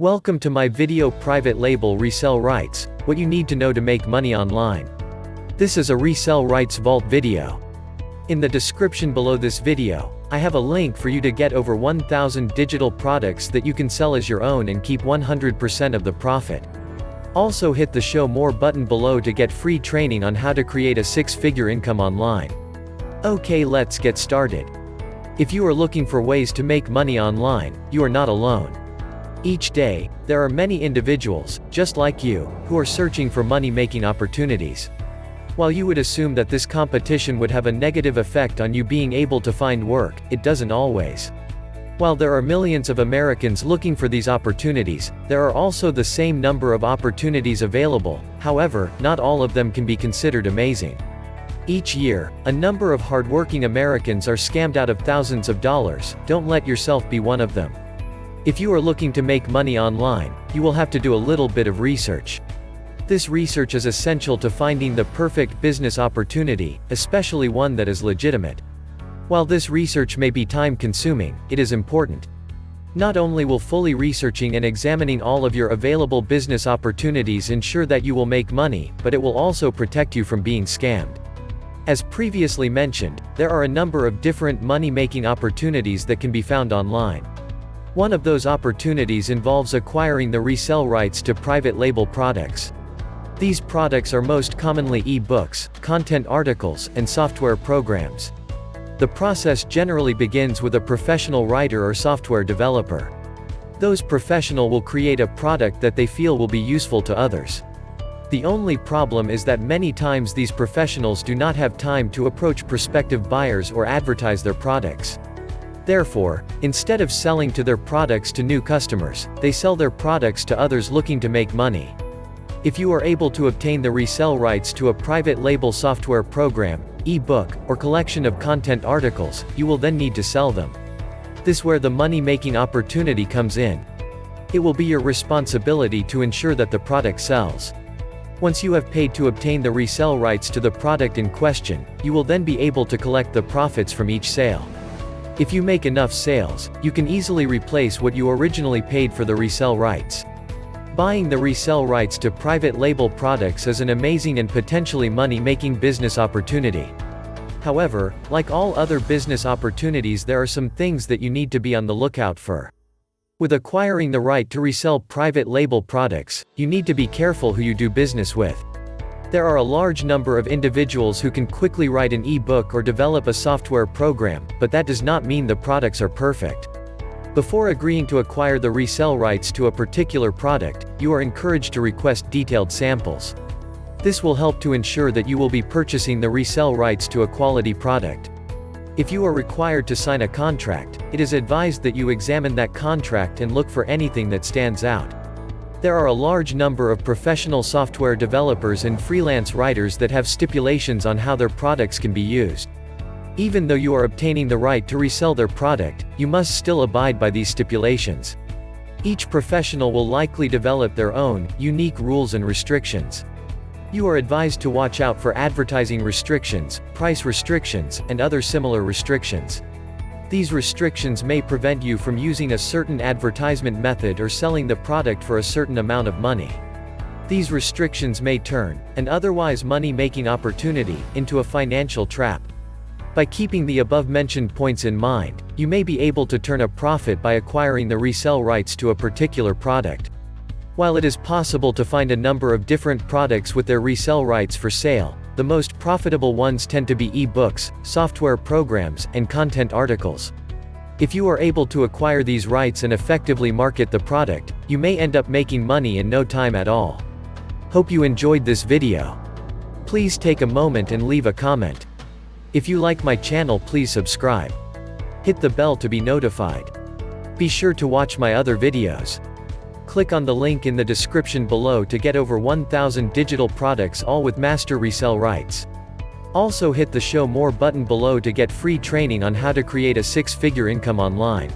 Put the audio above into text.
Welcome to my video. Private label resell rights, what you need to know to make money online. This is a resell rights vault video. In the description below this video, I have a link for you to get over 1,000 digital products that you can sell as your own and keep 100% of the profit. Also hit the show more button below to get free training on how to create a six-figure income online. Okay, let's get started. If you are looking for ways to make money online, you are not alone. Each day, there are many individuals, just like you, who are searching for money-making opportunities. While you would assume that this competition would have a negative effect on you being able to find work, it doesn't always. While there are millions of Americans looking for these opportunities, there are also the same number of opportunities available. However, not all of them can be considered amazing. Each year, a number of hardworking Americans are scammed out of thousands of dollars. Don't let yourself be one of them. If you are looking to make money online, you will have to do a little bit of research. This research is essential to finding the perfect business opportunity, especially one that is legitimate. While this research may be time-consuming, it is important. Not only will fully researching and examining all of your available business opportunities ensure that you will make money, but it will also protect you from being scammed. As previously mentioned, there are a number of different money-making opportunities that can be found online. One of those opportunities involves acquiring the resell rights to private label products. These products are most commonly e-books, content articles, and software programs. The process generally begins with a professional writer or software developer. Those professionals will create a product that they feel will be useful to others. The only problem is that many times these professionals do not have time to approach prospective buyers or advertise their products. Therefore, instead of selling their products to new customers, they sell their products to others looking to make money. If you are able to obtain the resell rights to a private label software program, e-book, or collection of content articles, you will then need to sell them. This is where the money-making opportunity comes in. It will be your responsibility to ensure that the product sells. Once you have paid to obtain the resell rights to the product in question, you will then be able to collect the profits from each sale. If you make enough sales, you can easily replace what you originally paid for the resell rights. Buying the resell rights to private label products is an amazing and potentially money-making business opportunity. However, like all other business opportunities, there are some things that you need to be on the lookout for. With acquiring the right to resell private label products, you need to be careful who you do business with. There are a large number of individuals who can quickly write an e-book or develop a software program, but that does not mean the products are perfect. Before agreeing to acquire the resell rights to a particular product, you are encouraged to request detailed samples. This will help to ensure that you will be purchasing the resell rights to a quality product. If you are required to sign a contract, it is advised that you examine that contract and look for anything that stands out. There are a large number of professional software developers and freelance writers that have stipulations on how their products can be used. Even though you are obtaining the right to resell their product, you must still abide by these stipulations. Each professional will likely develop their own, unique rules and restrictions. You are advised to watch out for advertising restrictions, price restrictions, and other similar restrictions. These restrictions may prevent you from using a certain advertisement method or selling the product for a certain amount of money. These restrictions may turn an otherwise money-making opportunity into a financial trap. By keeping the above-mentioned points in mind, you may be able to turn a profit by acquiring the resell rights to a particular product. While it is possible to find a number of different products with their resell rights for sale, the most profitable ones tend to be e-books, software programs, and content articles. If you are able to acquire these rights and effectively market the product, you may end up making money in no time at all. Hope you enjoyed this video. Please take a moment and leave a comment. If you like my channel, please subscribe. Hit the bell to be notified. Be sure to watch my other videos. Click on the link in the description below to get over 1,000 digital products, all with master resell rights. Also hit the show more button below to get free training on how to create a six-figure income online.